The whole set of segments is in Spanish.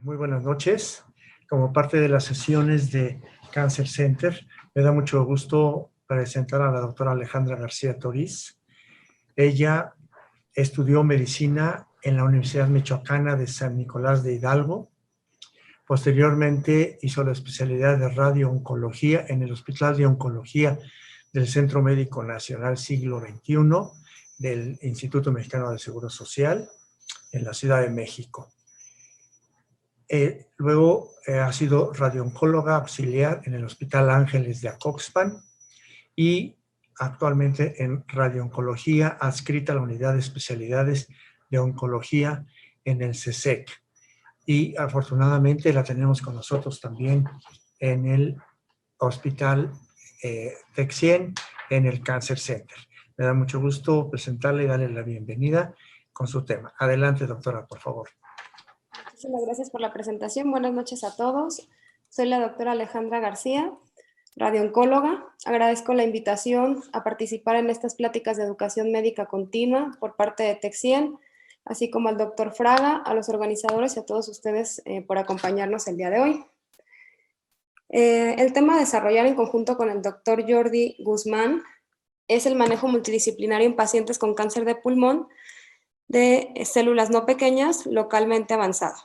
Muy buenas noches. Como parte de las sesiones de Cancer Center, me da mucho gusto presentar a la doctora Alejandra García Toriz. Ella estudió medicina en la Universidad Michoacana de San Nicolás de Hidalgo. Posteriormente hizo la especialidad de radiooncología en el Hospital de Oncología del Centro Médico Nacional Siglo XXI del Instituto Mexicano del Seguro Social en la Ciudad de México. Luego ha sido radiooncóloga auxiliar en el Hospital Ángeles de Acoxpan y actualmente en radiooncología adscrita a la unidad de especialidades de oncología en el CSEC. Y afortunadamente la tenemos con nosotros también en el Hospital Texien, en el Cancer Center. Me da mucho gusto presentarle y darle la bienvenida con su tema. Adelante, doctora, por favor. Muchísimas gracias por la presentación. Buenas noches a todos. Soy la doctora Alejandra García, radiooncóloga. Agradezco la invitación a participar en estas pláticas de educación médica continua por parte de Texien, así como al doctor Fraga, a los organizadores y a todos ustedes por acompañarnos el día de hoy. El tema a desarrollar en conjunto con el doctor Jordi Guzmán es el manejo multidisciplinario en pacientes con cáncer de pulmón de células no pequeñas localmente avanzado.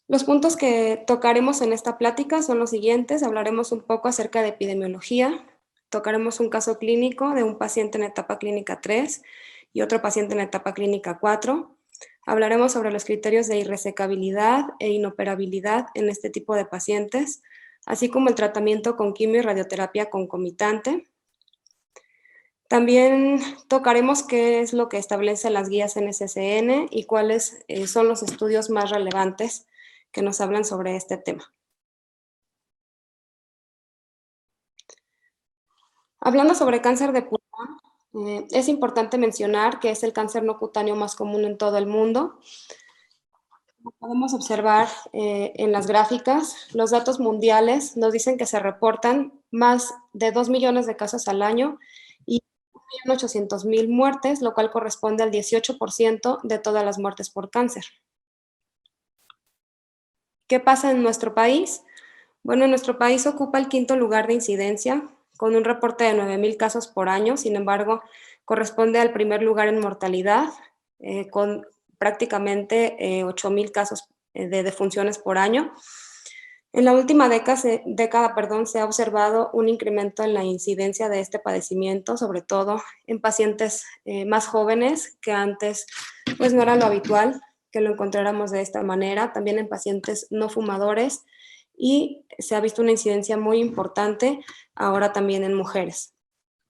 Los puntos que tocaremos en esta plática son los siguientes. Hablaremos un poco acerca de epidemiología, tocaremos un caso clínico de un paciente en etapa clínica 3 y otro paciente en etapa clínica 4. Hablaremos sobre los criterios de irresecabilidad e inoperabilidad en este tipo de pacientes, así como el tratamiento con quimio y radioterapia concomitante. También tocaremos qué es lo que establecen las guías NCCN y cuáles son los estudios más relevantes que nos hablan sobre este tema. Hablando sobre cáncer de pulmón, es importante mencionar que es el cáncer no cutáneo más común en todo el mundo. Como podemos observar en las gráficas, los datos mundiales nos dicen que se reportan más de 2 millones de casos al año y 1.800.000 muertes, lo cual corresponde al 18% de todas las muertes por cáncer. ¿Qué pasa en nuestro país? Bueno, nuestro país ocupa el 5º lugar de incidencia, con un reporte de 9.000 casos por año. Sin embargo, corresponde al primer lugar en mortalidad, con prácticamente 8.000 casos de defunciones por año. En la última década, se ha observado un incremento en la incidencia de este padecimiento, sobre todo en pacientes más jóvenes, que antes pues, no era lo habitual que lo encontráramos de esta manera, también en pacientes no fumadores, y se ha visto una incidencia muy importante ahora también en mujeres.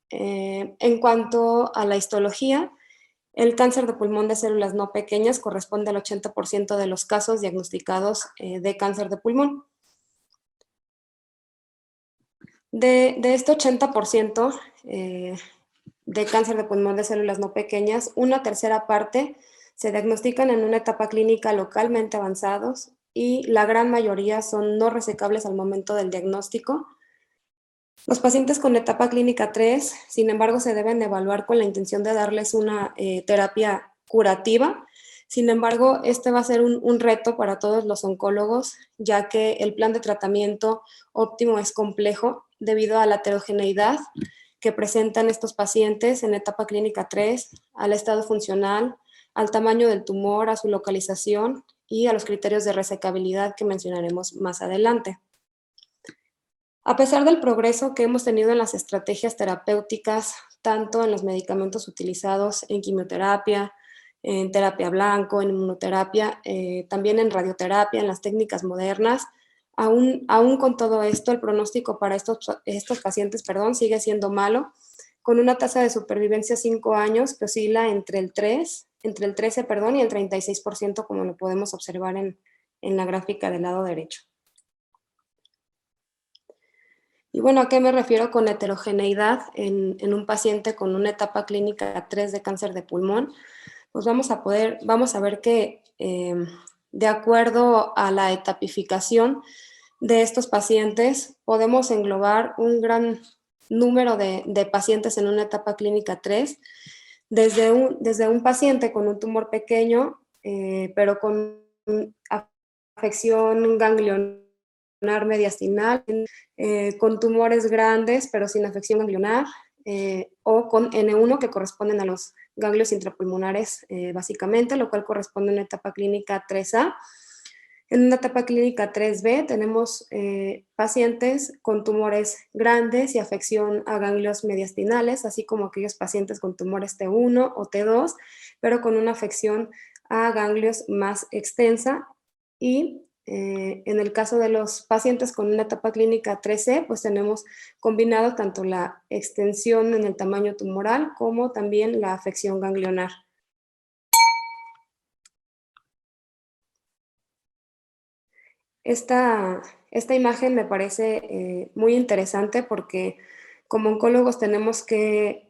En cuanto a la histología, el cáncer de pulmón de células no pequeñas corresponde al 80% de los casos diagnosticados de cáncer de pulmón. De este 80% de cáncer de pulmón de células no pequeñas, una tercera parte se diagnostican en una etapa clínica localmente avanzados y la gran mayoría son no resecables al momento del diagnóstico. Los pacientes con etapa clínica 3, sin embargo, se deben evaluar con la intención de darles una terapia curativa. Sin embargo, este va a ser un reto para todos los oncólogos, ya que el plan de tratamiento óptimo es complejo debido a la heterogeneidad que presentan estos pacientes en etapa clínica 3, al estado funcional, al tamaño del tumor, a su localización y a los criterios de resecabilidad que mencionaremos más adelante. A pesar del progreso que hemos tenido en las estrategias terapéuticas, tanto en los medicamentos utilizados en quimioterapia, en terapia blanco, en inmunoterapia, también en radioterapia, en las técnicas modernas, aún con todo esto, el pronóstico para estos pacientes sigue siendo malo, con una tasa de supervivencia 5 años que oscila entre el 13 y el 36%, como lo podemos observar en la gráfica del lado derecho. Y bueno, ¿a qué me refiero con heterogeneidad en un paciente con una etapa clínica 3 de cáncer de pulmón? Pues vamos a ver que de acuerdo a la etapificación de estos pacientes, podemos englobar un gran número de pacientes en una etapa clínica 3, desde un paciente con un tumor pequeño, pero con afección ganglionar mediastinal, con tumores grandes, pero sin afección ganglionar, o con N1, que corresponden a los ganglios intrapulmonares, básicamente, lo cual corresponde a una etapa clínica 3A. En una etapa clínica 3B tenemos pacientes con tumores grandes y afección a ganglios mediastinales, así como aquellos pacientes con tumores T1 o T2, pero con una afección a ganglios más extensa. Y en el caso de los pacientes con una etapa clínica 3C, pues tenemos combinado tanto la extensión en el tamaño tumoral como también la afección ganglionar. Esta imagen me parece muy interesante porque como oncólogos tenemos que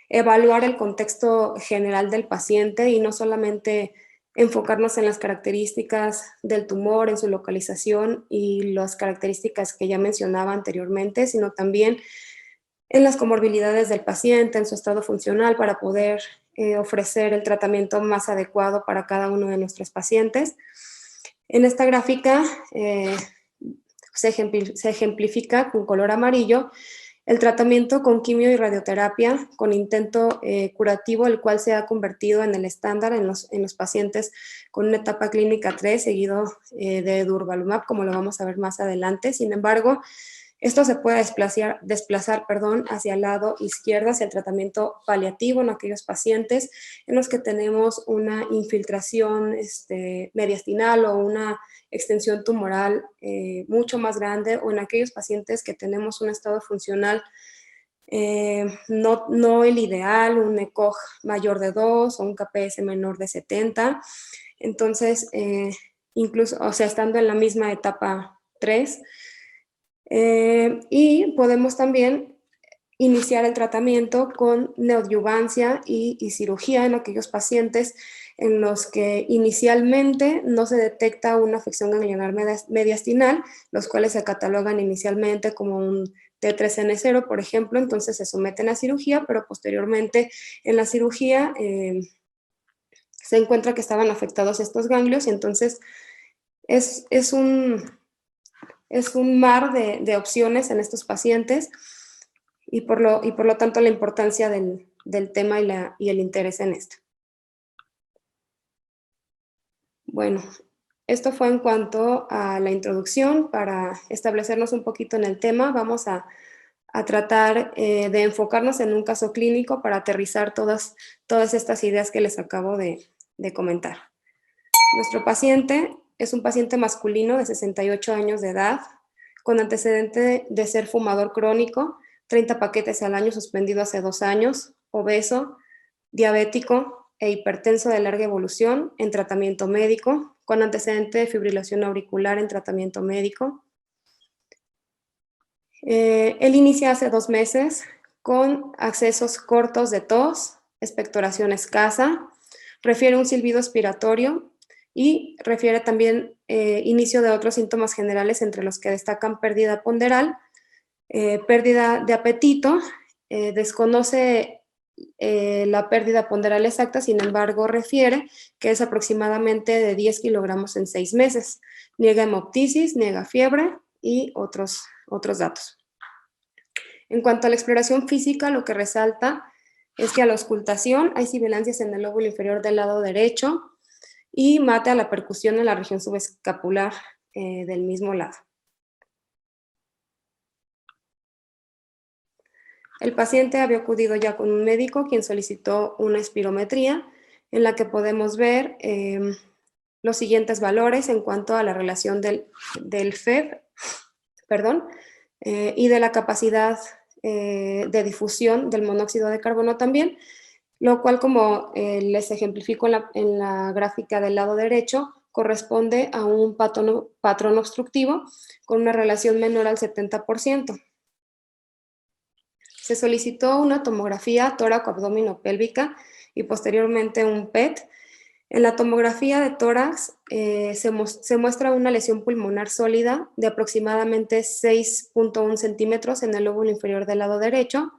evaluar el contexto general del paciente y no solamente enfocarnos en las características del tumor, en su localización y las características que ya mencionaba anteriormente, sino también en las comorbilidades del paciente, en su estado funcional, para poder ofrecer el tratamiento más adecuado para cada uno de nuestros pacientes. En esta gráfica se ejemplifica con color amarillo el tratamiento con quimio y radioterapia con intento curativo, el cual se ha convertido en el estándar en los pacientes con una etapa clínica 3, seguido de durvalumab, como lo vamos a ver más adelante. Sin embargo, esto se puede desplazar hacia el lado izquierdo, hacia el tratamiento paliativo en aquellos pacientes en los que tenemos una infiltración mediastinal o una extensión tumoral mucho más grande, o en aquellos pacientes que tenemos un estado funcional no el ideal, un ECOG mayor de 2 o un KPS menor de 70. Entonces, incluso, o sea, estando en la misma etapa 3, y podemos también iniciar el tratamiento con neoadyuvancia y cirugía en aquellos pacientes en los que inicialmente no se detecta una afección ganglionar mediastinal, los cuales se catalogan inicialmente como un T3N0, por ejemplo. Entonces se someten a cirugía, pero posteriormente en la cirugía se encuentra que estaban afectados estos ganglios, y entonces es un mar de opciones en estos pacientes, y por lo tanto la importancia del tema y el interés en esto. Bueno, esto fue en cuanto a la introducción. Para establecernos un poquito en el tema, vamos a tratar de enfocarnos en un caso clínico para aterrizar todas estas ideas que les acabo de comentar. Nuestro paciente es un paciente masculino de 68 años de edad, con antecedente de ser fumador crónico, 30 paquetes al año suspendido hace 2 años, obeso, diabético e hipertenso de larga evolución en tratamiento médico, con antecedente de fibrilación auricular en tratamiento médico. Él inicia hace 2 meses con accesos cortos de tos, expectoración escasa, refiere un silbido expiratorio y refiere también inicio de otros síntomas generales, entre los que destacan pérdida ponderal, pérdida de apetito, desconoce la pérdida ponderal exacta, sin embargo refiere que es aproximadamente de 10 kilogramos en 6 meses, niega hemoptisis, niega fiebre y otros datos. En cuanto a la exploración física, lo que resalta es que a la auscultación hay sibilancias en el lóbulo inferior del lado derecho y mate a la percusión en la región subescapular del mismo lado. El paciente había acudido ya con un médico, quien solicitó una espirometría en la que podemos ver los siguientes valores en cuanto a la relación del FEV, y de la capacidad de difusión del monóxido de carbono también, lo cual, como les ejemplifico en la gráfica del lado derecho, corresponde a un patrón obstructivo con una relación menor al 70%. Se solicitó una tomografía tóraco-abdominopélvica y posteriormente un PET. En la tomografía de tórax se muestra una lesión pulmonar sólida de aproximadamente 6.1 centímetros en el lóbulo inferior del lado derecho,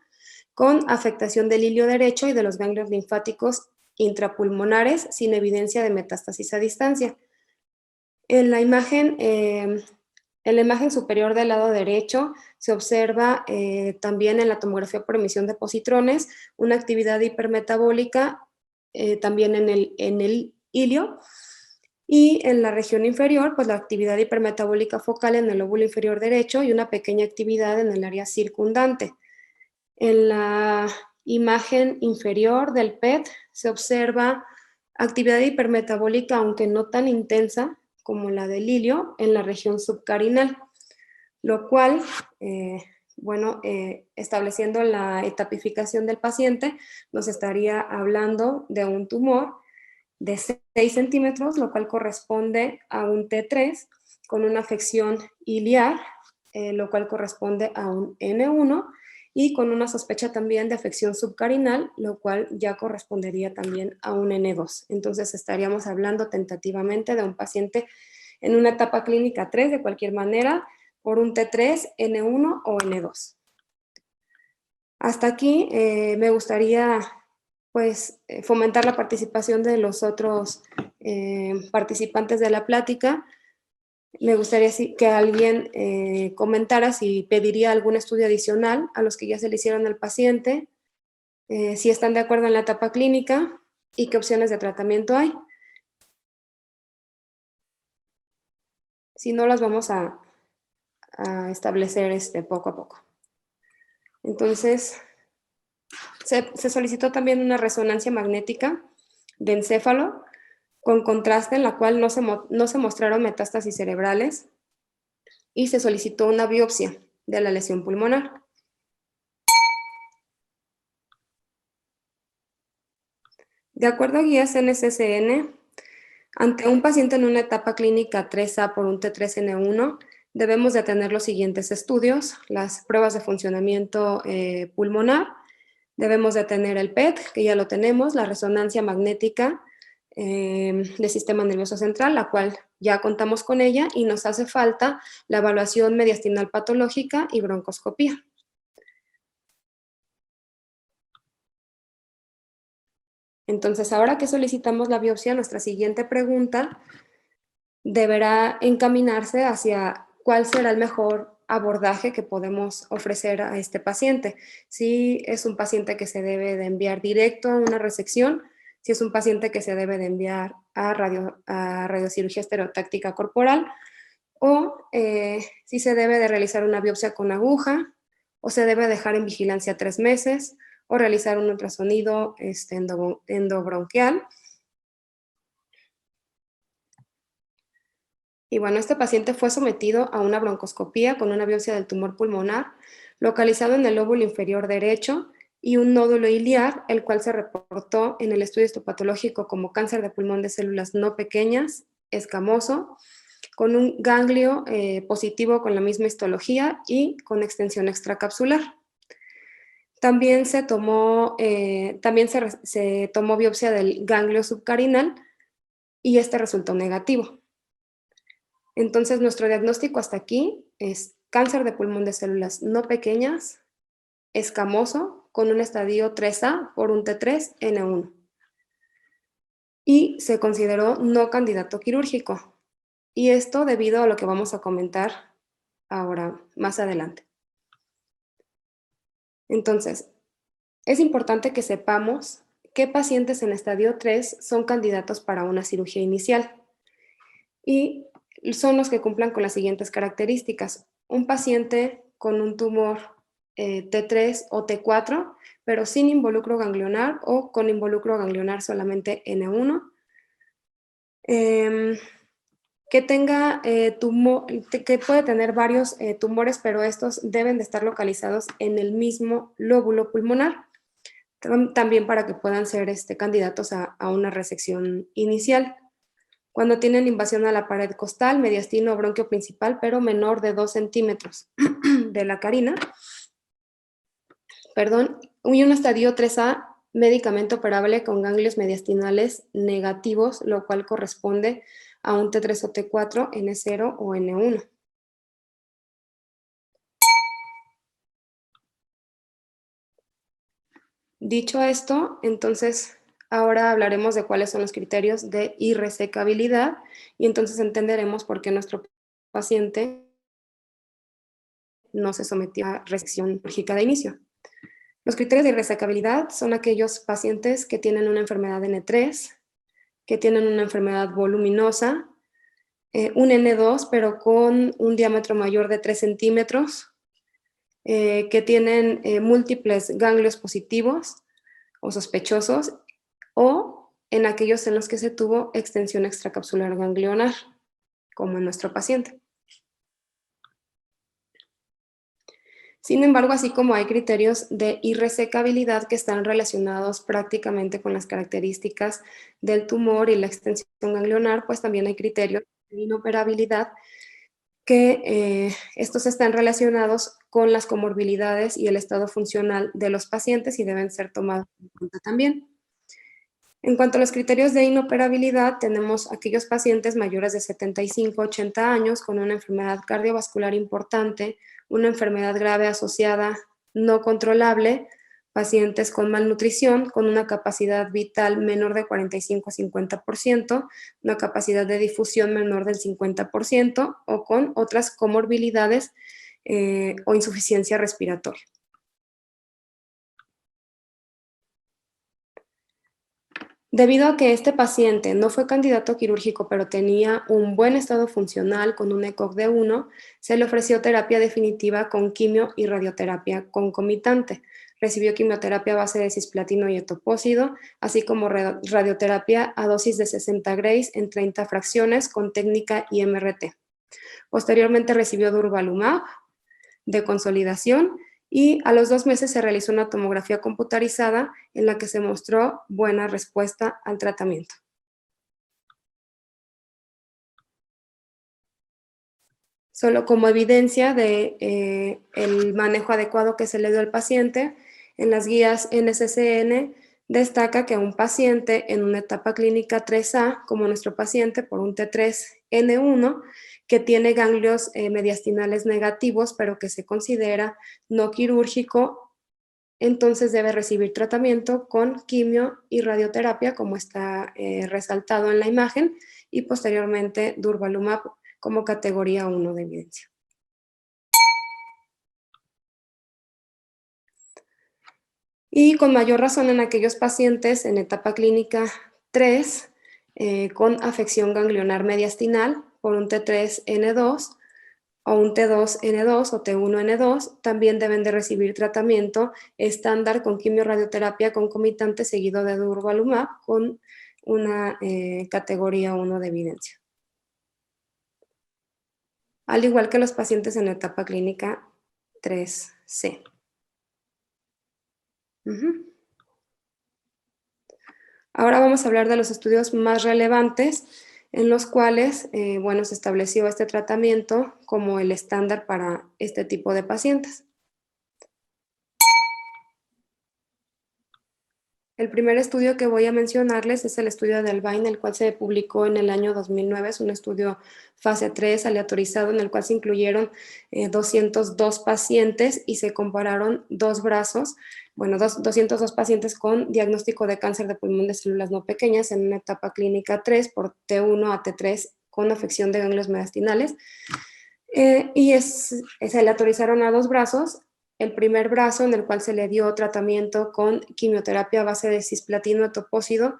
con afectación del hilio derecho y de los ganglios linfáticos intrapulmonares sin evidencia de metástasis a distancia. En la imagen superior del lado derecho se observa también en la tomografía por emisión de positrones una actividad hipermetabólica también en el hilio, y en la región inferior, pues la actividad hipermetabólica focal en el lóbulo inferior derecho y una pequeña actividad en el área circundante. En la imagen inferior del PET se observa actividad hipermetabólica, aunque no tan intensa como la del hilio, en la región subcarinal, lo cual, estableciendo la etapificación del paciente, nos estaría hablando de un tumor de 6 centímetros, lo cual corresponde a un T3 con una afección iliar, lo cual corresponde a un N1, y con una sospecha también de afección subcarinal, lo cual ya correspondería también a un N2. Entonces estaríamos hablando tentativamente de un paciente en una etapa clínica 3, de cualquier manera, por un T3, N1 o N2. Hasta aquí me gustaría fomentar la participación de los otros participantes de la plática. Me gustaría que alguien comentara si pediría algún estudio adicional a los que ya se le hicieron al paciente, si están de acuerdo en la etapa clínica y qué opciones de tratamiento hay. Si no, las vamos a establecer poco a poco. Entonces, se solicitó también una resonancia magnética de encéfalo con contraste, en la cual no se mostraron metástasis cerebrales, y se solicitó una biopsia de la lesión pulmonar. De acuerdo a guías NCCN, ante un paciente en una etapa clínica 3A por un T3N1, debemos de tener los siguientes estudios: las pruebas de funcionamiento pulmonar, debemos de tener el PET, que ya lo tenemos, la resonancia magnética del sistema nervioso central, la cual ya contamos con ella, y nos hace falta la evaluación mediastinal patológica y broncoscopía. Entonces, ahora que solicitamos la biopsia, nuestra siguiente pregunta deberá encaminarse hacia cuál será el mejor abordaje que podemos ofrecer a este paciente. Si es un paciente que se debe de enviar directo a una resección, si es un paciente que se debe de enviar a radiocirugía estereotáctica corporal, o si se debe de realizar una biopsia con aguja, o se debe dejar en vigilancia 3 meses, o realizar un ultrasonido endobronquial. Y bueno, este paciente fue sometido a una broncoscopía con una biopsia del tumor pulmonar localizado en el lóbulo inferior derecho y un nódulo iliar, el cual se reportó en el estudio histopatológico como cáncer de pulmón de células no pequeñas, escamoso, con un ganglio positivo con la misma histología y con extensión extracapsular. También se tomó biopsia del ganglio subcarinal y este resultó negativo. Entonces, nuestro diagnóstico hasta aquí es cáncer de pulmón de células no pequeñas, escamoso, con un estadio 3A por un T3N1. Y se consideró no candidato quirúrgico. Y esto debido a lo que vamos a comentar ahora, más adelante. Entonces, es importante que sepamos qué pacientes en estadio 3 son candidatos para una cirugía inicial. Y son los que cumplan con las siguientes características: un paciente con un tumor T3 o T4, pero sin involucro ganglionar o con involucro ganglionar solamente N1, que tenga que puede tener varios tumores, pero estos deben de estar localizados en el mismo lóbulo pulmonar, también para que puedan ser candidatos a una resección inicial. Cuando tienen invasión a la pared costal, mediastino o bronquio principal, pero menor de 2 centímetros de la carina, y un estadio 3A médicamente operable con ganglios mediastinales negativos, lo cual corresponde a un T3 o T4, N0 o N1. Dicho esto, entonces ahora hablaremos de cuáles son los criterios de irresecabilidad y entonces entenderemos por qué nuestro paciente no se sometió a resección quirúrgica de inicio. Los criterios de irresecabilidad son aquellos pacientes que tienen una enfermedad N3, que tienen una enfermedad voluminosa, un N2 pero con un diámetro mayor de 3 centímetros, que tienen múltiples ganglios positivos o sospechosos, o en aquellos en los que se tuvo extensión extracapsular ganglionar, como en nuestro paciente. Sin embargo, así como hay criterios de irresecabilidad que están relacionados prácticamente con las características del tumor y la extensión ganglionar, pues también hay criterios de inoperabilidad que estos están relacionados con las comorbilidades y el estado funcional de los pacientes y deben ser tomados en cuenta también. En cuanto a los criterios de inoperabilidad, tenemos aquellos pacientes mayores de 75-80 años con una enfermedad cardiovascular importante, una enfermedad grave asociada no controlable, pacientes con malnutrición, con una capacidad vital menor de 45-50%, una capacidad de difusión menor del 50% o con otras comorbilidades o insuficiencia respiratoria. Debido a que este paciente no fue candidato quirúrgico, pero tenía un buen estado funcional con un ECOG de 1, se le ofreció terapia definitiva con quimio y radioterapia concomitante. Recibió quimioterapia a base de cisplatino y etopósido, así como radioterapia a dosis de 60 grays en 30 fracciones con técnica IMRT. Posteriormente recibió durvalumab de consolidación y a los 2 meses se realizó una tomografía computarizada en la que se mostró buena respuesta al tratamiento. Solo como evidencia de el manejo adecuado que se le dio al paciente, en las guías NCCN destaca que un paciente en una etapa clínica 3A, como nuestro paciente por un T3N1, que tiene ganglios mediastinales negativos, pero que se considera no quirúrgico, entonces debe recibir tratamiento con quimio y radioterapia, como está resaltado en la imagen, y posteriormente durvalumab como categoría 1 de evidencia. Y con mayor razón en aquellos pacientes en etapa clínica 3 con afección ganglionar mediastinal por un T3N2 o un T2N2 o T1N2, también deben de recibir tratamiento estándar con quimio-radioterapia concomitante seguido de durvalumab con una categoría 1 de evidencia. Al igual que los pacientes en etapa clínica 3C. Ahora vamos a hablar de los estudios más relevantes en los cuales, se estableció este tratamiento como el estándar para este tipo de pacientes. El primer estudio que voy a mencionarles es el estudio de Albine, el cual se publicó en el año 2009. Es un estudio fase 3 aleatorizado en el cual se incluyeron 202 pacientes y se compararon 202 pacientes con diagnóstico de cáncer de pulmón de células no pequeñas en una etapa clínica 3 por T1 a T3 con afección de ganglios mediastinales. Se aleatorizaron a 2 brazos. El primer brazo en el cual se le dio tratamiento con quimioterapia a base de cisplatino etopósido,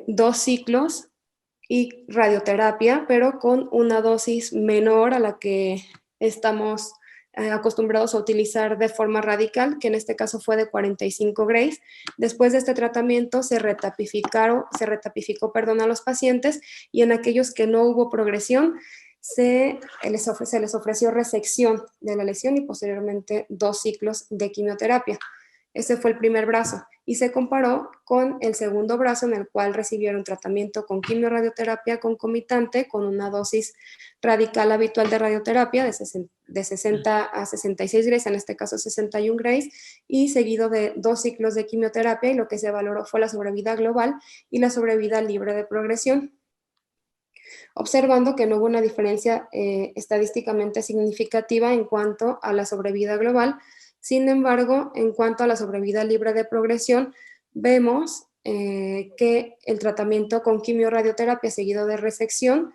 2 ciclos y radioterapia, pero con una dosis menor a la que estamos acostumbrados a utilizar de forma radical, que en este caso fue de 45 grays. Después de este tratamiento se retapificó a los pacientes y en aquellos que no hubo progresión, se les ofreció resección de la lesión y posteriormente 2 ciclos de quimioterapia. Ese fue el primer brazo y se comparó con el segundo brazo en el cual recibieron tratamiento con quimio-radioterapia concomitante con una dosis radical habitual de radioterapia de 60 a 66 grays, en este caso 61 grays, y seguido de 2 ciclos de quimioterapia, y lo que se valoró fue la sobrevida global y la sobrevida libre de progresión, observando que no hubo una diferencia estadísticamente significativa en cuanto a la sobrevida global, Sin embargo, en cuanto a la sobrevida libre de progresión, vemos que el tratamiento con quimio-radioterapia seguido de resección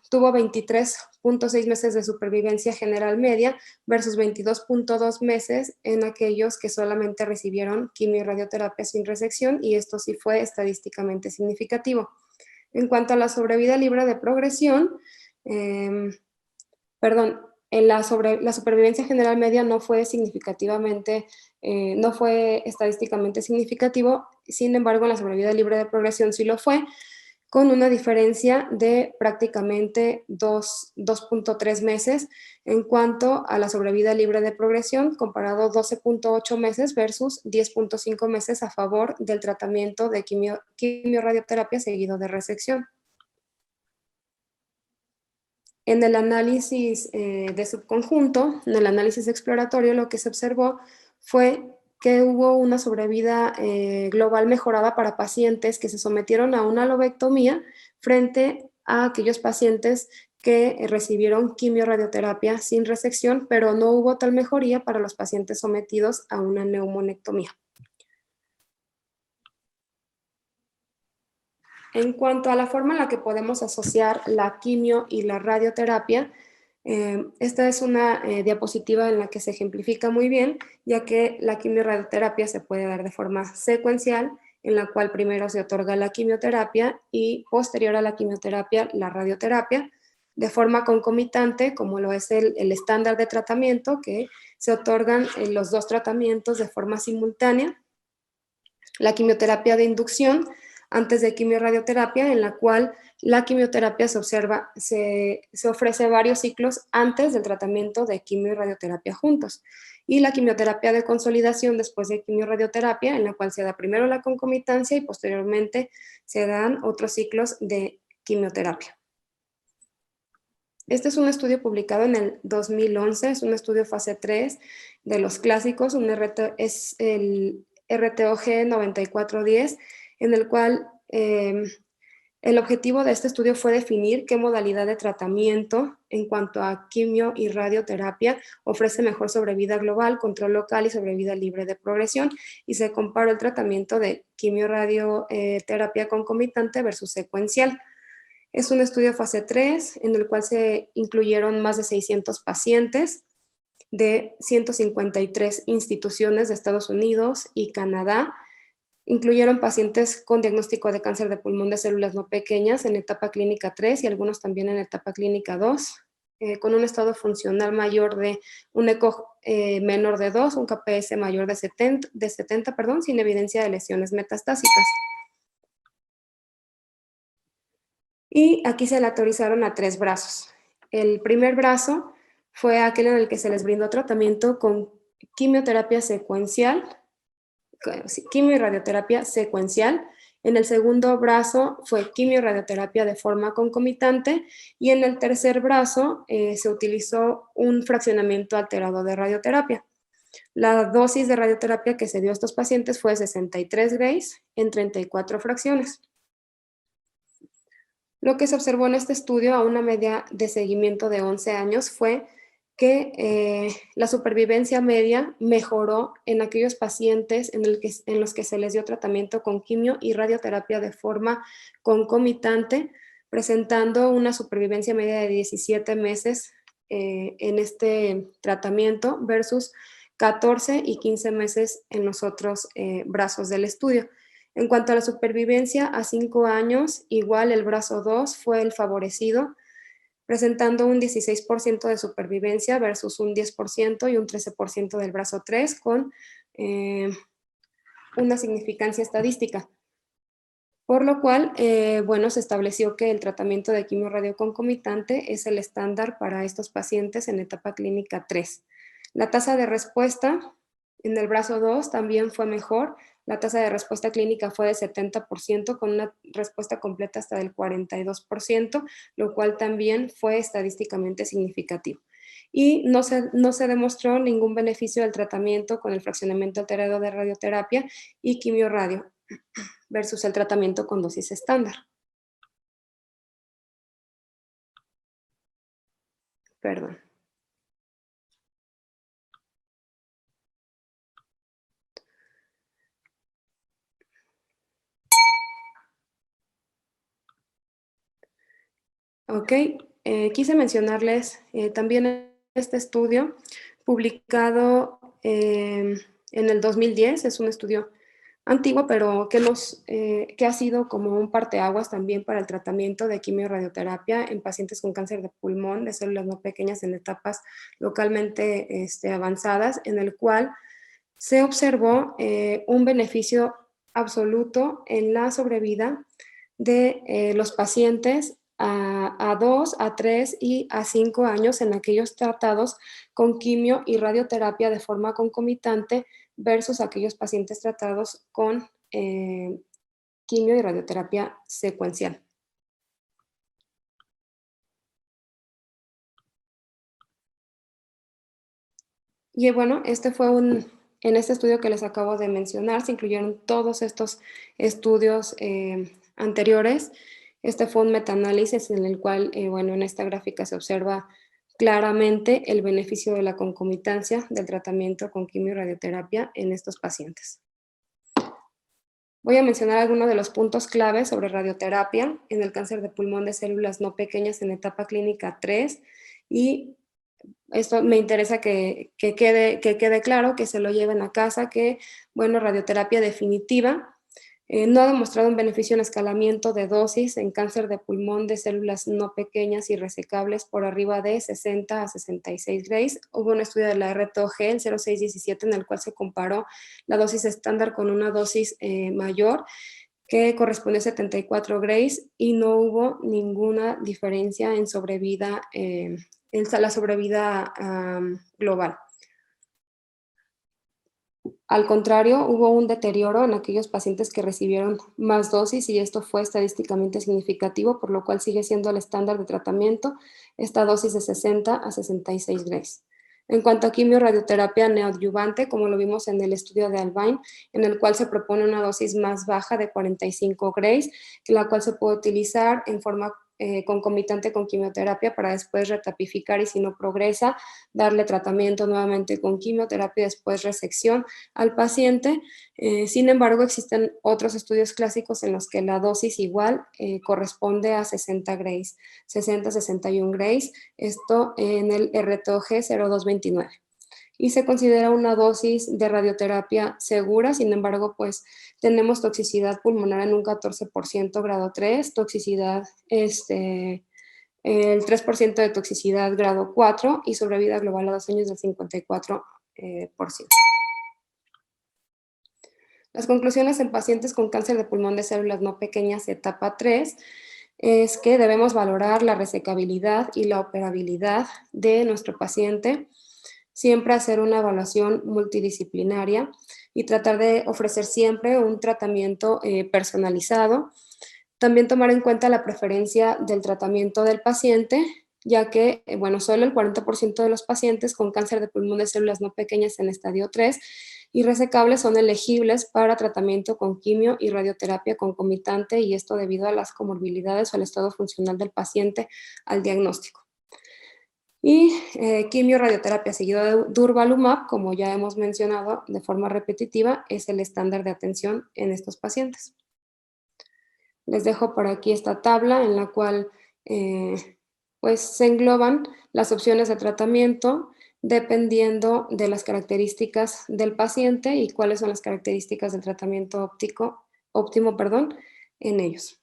tuvo 23.6 meses de supervivencia general media versus 22.2 meses en aquellos que solamente recibieron quimio y radioterapia sin resección, y esto sí fue estadísticamente significativo. En cuanto a la sobrevida libre de progresión, en la supervivencia general media no fue significativamente, no fue estadísticamente significativo, sin embargo, en la sobrevida libre de progresión sí lo fue, con una diferencia de prácticamente 2.3 meses en cuanto a la sobrevida libre de progresión, comparado 12.8 meses versus 10.5 meses a favor del tratamiento de quimio-radioterapia seguido de resección. En el análisis de subconjunto, en el análisis exploratorio, lo que se observó fue que hubo una sobrevida global mejorada para pacientes que se sometieron a una lobectomía frente a aquellos pacientes que recibieron quimio-radioterapia sin resección, pero no hubo tal mejoría para los pacientes sometidos a una neumonectomía. En cuanto a la forma en la que podemos asociar la quimio y la radioterapia, esta es una diapositiva en la que se ejemplifica muy bien, ya que la quimio-radioterapia se puede dar de forma secuencial, en la cual primero se otorga la quimioterapia y posterior a la quimioterapia la radioterapia, de forma concomitante, como lo es el estándar de tratamiento, que se otorgan los dos tratamientos de forma simultánea. La quimioterapia de inducción antes de quimio-radioterapia, en la cual la quimioterapia se ofrece varios ciclos antes del tratamiento de quimio y radioterapia juntos. Y la quimioterapia de consolidación después de quimio-radioterapia, en la cual se da primero la concominancia y posteriormente se dan otros ciclos de quimioterapia. Este es un estudio publicado en el 2011, es un estudio fase 3 de los clásicos, es el RTOG 9410, en el cual el objetivo de este estudio fue definir qué modalidad de tratamiento en cuanto a quimio y radioterapia ofrece mejor sobrevida global, control local y sobrevida libre de progresión, y se comparó el tratamiento de quimio-radioterapia concomitante versus secuencial. Es un estudio fase 3 en el cual se incluyeron más de 600 pacientes de 153 instituciones de Estados Unidos y Canadá. Incluyeron pacientes con diagnóstico de cáncer de pulmón de células no pequeñas en etapa clínica 3 y algunos también en etapa clínica 2, con un estado funcional mayor de un ECOG menor de 2, un KPS mayor de 70, sin evidencia de lesiones metastásicas. Y aquí se le autorizaron a 3 brazos. El primer brazo fue aquel en el que se les brindó tratamiento con quimioterapia secuencial, quimio y radioterapia secuencial. En el segundo brazo fue quimio y radioterapia de forma concomitante, y en el tercer brazo se utilizó un fraccionamiento alterado de radioterapia. La dosis de radioterapia que se dio a estos pacientes fue 63 grays en 34 fracciones. Lo que se observó en este estudio a una media de seguimiento de 11 años fue que la supervivencia media mejoró en aquellos pacientes en los que se les dio tratamiento con quimio y radioterapia de forma concomitante, presentando una supervivencia media de 17 meses en este tratamiento versus 14 y 15 meses en los otros brazos del estudio. En cuanto a la supervivencia a 5 años, igual el brazo 2 fue el favorecido, presentando un 16% de supervivencia versus un 10% y un 13% del brazo 3, con una significancia estadística. Por lo cual, se estableció que el tratamiento de quimio-radio concomitante es el estándar para estos pacientes en etapa clínica 3. La tasa de respuesta en el brazo 2 también fue mejor. La tasa de respuesta clínica fue de 70%, con una respuesta completa hasta del 42%, lo cual también fue estadísticamente significativo. Y no se demostró ningún beneficio del tratamiento con el fraccionamiento alterado de radioterapia y quimio-radio versus el tratamiento con dosis estándar. Perdón. Ok, quise mencionarles también este estudio publicado en el 2010, es un estudio antiguo, pero que ha sido como un parteaguas también para el tratamiento de quimio-radioterapia en pacientes con cáncer de pulmón, de células no pequeñas en etapas localmente avanzadas, en el cual se observó un beneficio absoluto en la sobrevida de los pacientes a 2, a 3 y a 5 años en aquellos tratados con quimio y radioterapia de forma concomitante versus aquellos pacientes tratados con quimio y radioterapia secuencial. Y bueno, en este estudio que les acabo de mencionar, se incluyeron todos estos estudios anteriores. Este fue un metaanálisis en el cual, bueno, en esta gráfica se observa claramente el beneficio de la concomitancia del tratamiento con quimio y radioterapia en estos pacientes. Voy a mencionar algunos de los puntos clave sobre radioterapia en el cáncer de pulmón de células no pequeñas en etapa clínica 3 y esto me interesa que quede claro, que se lo lleven a casa, que, bueno, radioterapia definitiva no ha demostrado un beneficio en escalamiento de dosis en cáncer de pulmón de células no pequeñas y resecables por arriba de 60 a 66 Grays. Hubo un estudio de la RTOG, el 0617, en el cual se comparó la dosis estándar con una dosis mayor, que corresponde a 74 Grays, y no hubo ninguna diferencia en sobrevida, la sobrevida global. Al contrario, hubo un deterioro en aquellos pacientes que recibieron más dosis y esto fue estadísticamente significativo, por lo cual sigue siendo el estándar de tratamiento esta dosis de 60 a 66 Grays. En cuanto a quimio-radioterapia neoadyuvante, como lo vimos en el estudio de Albine, en el cual se propone una dosis más baja de 45 Grays, la cual se puede utilizar en forma concomitante con quimioterapia para después retapificar y si no progresa, darle tratamiento nuevamente con quimioterapia y después resección al paciente. Sin embargo, existen otros estudios clásicos en los que la dosis igual corresponde a 60 Grays, 60-61 Grays, esto en el RTOG 0229. Y se considera una dosis de radioterapia segura, sin embargo, pues tenemos toxicidad pulmonar en un 14% grado 3, toxicidad, el 3% de toxicidad grado 4 y sobrevida global a 2 años del 54%. Las conclusiones en pacientes con cáncer de pulmón de células no pequeñas etapa 3 es que debemos valorar la resecabilidad y la operabilidad de nuestro paciente, siempre hacer una evaluación multidisciplinaria y tratar de ofrecer siempre un tratamiento personalizado. También tomar en cuenta la preferencia del tratamiento del paciente, ya que, bueno, solo el 40% de los pacientes con cáncer de pulmón de células no pequeñas en estadio 3 y resecables son elegibles para tratamiento con quimio y radioterapia concomitante, y esto debido a las comorbilidades o al estado funcional del paciente al diagnóstico. Y quimio-radioterapia seguido de durvalumab, como ya hemos mencionado de forma repetitiva, es el estándar de atención en estos pacientes. Les dejo por aquí esta tabla en la cual pues se engloban las opciones de tratamiento dependiendo de las características del paciente y cuáles son las características del tratamiento óptimo en ellos.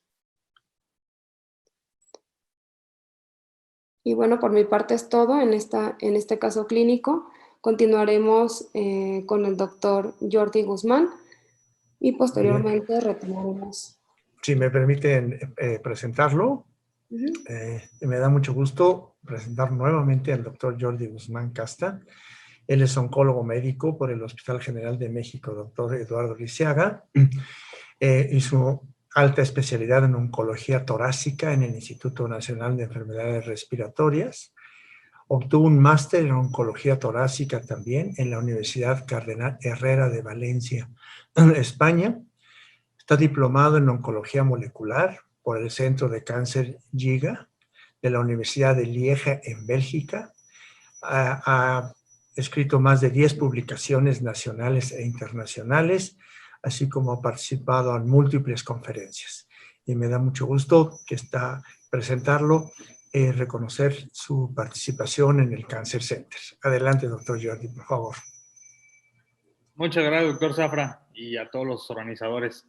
Y bueno, por mi parte es todo en este caso clínico. Continuaremos con el doctor Jordi Guzmán y posteriormente retomaremos. Si me permiten presentarlo, me da mucho gusto presentar nuevamente al doctor Jordi Guzmán Casta. Él es oncólogo médico por el Hospital General de México, doctor Eduardo Lisiaga. Hizo alta especialidad en oncología torácica en el Instituto Nacional de Enfermedades Respiratorias. Obtuvo un máster en oncología torácica también en la Universidad Cardenal Herrera de Valencia, España. Está diplomado en oncología molecular por el Centro de Cáncer Giga de la Universidad de Lieja en Bélgica. Ha escrito más de 10 publicaciones nacionales e internacionales, así como ha participado en múltiples conferencias. Y me da mucho gusto presentarlo reconocer su participación en el Cancer Center. Adelante, doctor Jordi, por favor. Muchas gracias, doctor Zafra, y a todos los organizadores.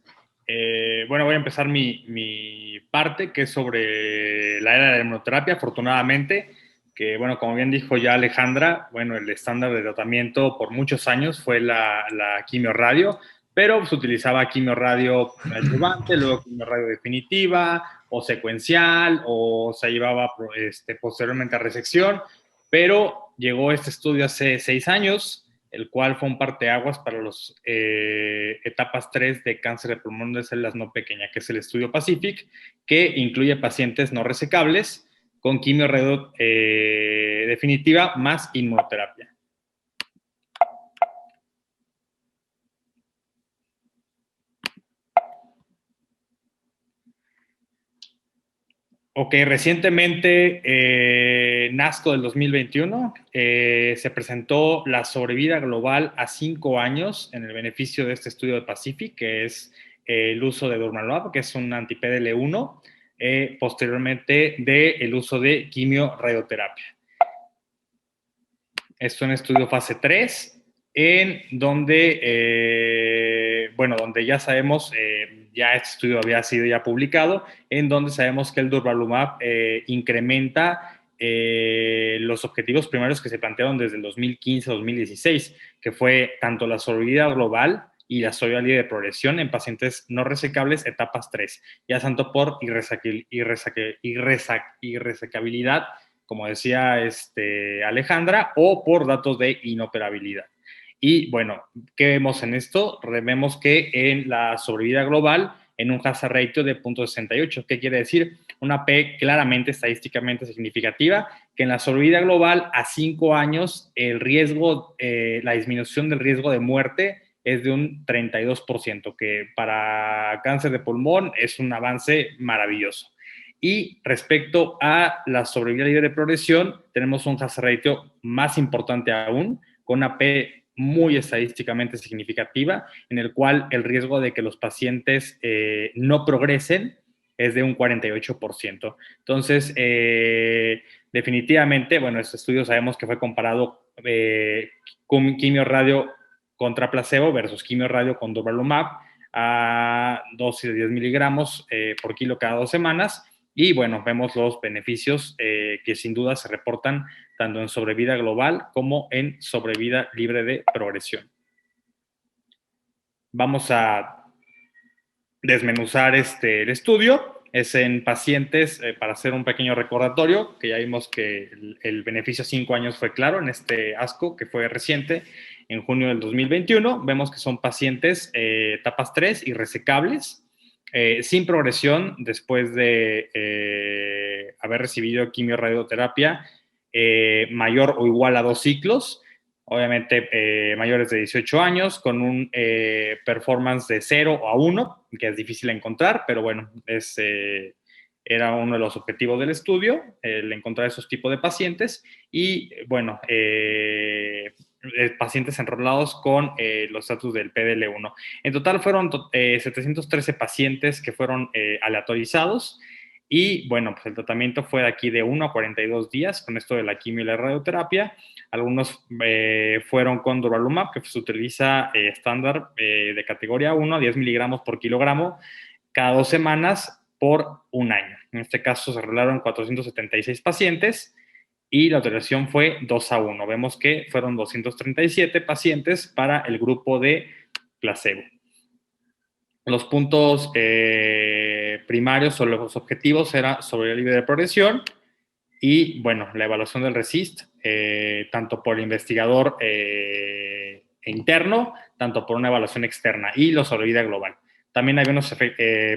Bueno, voy a empezar mi parte, que es sobre la era de la inmunoterapia, afortunadamente, que, bueno, como bien dijo ya Alejandra, bueno, el estándar de tratamiento por muchos años fue la quimiorradio, pero se utilizaba quimiorradio adyuvante, luego quimiorradio definitiva, o secuencial, o se llevaba posteriormente a resección, pero llegó este estudio hace 6 años, el cual fue un parteaguas para las etapas 3 de cáncer de pulmón de células no pequeñas, que es el estudio PACIFIC, que incluye pacientes no resecables con quimio definitiva más inmunoterapia. Ok, recientemente, NASCO del 2021, se presentó la sobrevida global a 5 años en el beneficio de este estudio de PACIFIC, que es el uso de durvalumab, que es un anti-PDL1, posteriormente del uso de quimio-radioterapia. Esto es un estudio fase 3, en donde, bueno, donde ya sabemos, ya este estudio había sido ya publicado, en donde sabemos que el durvalumab incrementa los objetivos primarios que se plantearon desde el 2015-2016, que fue tanto la sobrevida global y la sobrevida libre de progresión en pacientes no resecables etapas 3, ya tanto por irresecabilidad, como decía Alejandra, o por datos de inoperabilidad. Y bueno, ¿qué vemos en esto? Vemos que en la sobrevida global, en un hazard ratio de 0.68, ¿qué quiere decir? Una P claramente estadísticamente significativa, que en la sobrevida global a 5 años el riesgo, la disminución del riesgo de muerte es de un 32%, que para cáncer de pulmón es un avance maravilloso. Y respecto a la sobrevida libre de progresión, tenemos un hazard ratio más importante aún, con una P muy estadísticamente significativa, en el cual el riesgo de que los pacientes no progresen es de un 48%. Entonces, definitivamente, bueno, este estudio sabemos que fue comparado con quimio-radio contra placebo versus quimio-radio con durvalumab a dosis de 10 miligramos por kilo cada 2 semanas. Y bueno, vemos los beneficios que sin duda se reportan tanto en sobrevida global como en sobrevida libre de progresión. Vamos a desmenuzar el estudio. Es en pacientes, para hacer un pequeño recordatorio, que ya vimos que el beneficio a 5 años fue claro en este ASCO, que fue reciente, en junio del 2021. Vemos que son pacientes etapas 3 y resecables, sin progresión después de haber recibido quimio-radioterapia mayor o igual a 2 ciclos, obviamente mayores de 18 años, con un performance de 0 a 1, que es difícil encontrar, pero bueno, era uno de los objetivos del estudio, el encontrar esos tipos de pacientes, y bueno, pacientes enrolados con los estatus del PDL1. En total fueron 713 pacientes que fueron aleatorizados, y bueno, pues el tratamiento fue de aquí de 1 a 42 días con esto de la quimio y la radioterapia. Algunos fueron con durvalumab, que se utiliza estándar de categoría 1, 10 miligramos por kilogramo, cada 2 semanas por 1 año. En este caso se enrolaron 476 pacientes y la utilización fue 2 a 1. Vemos que fueron 237 pacientes para el grupo de placebo. Los puntos primarios o los objetivos eran sobrevida libre de progresión y, bueno, la evaluación del RECIST, tanto por el investigador interno, tanto por una evaluación externa y la sobrevida global. También había unos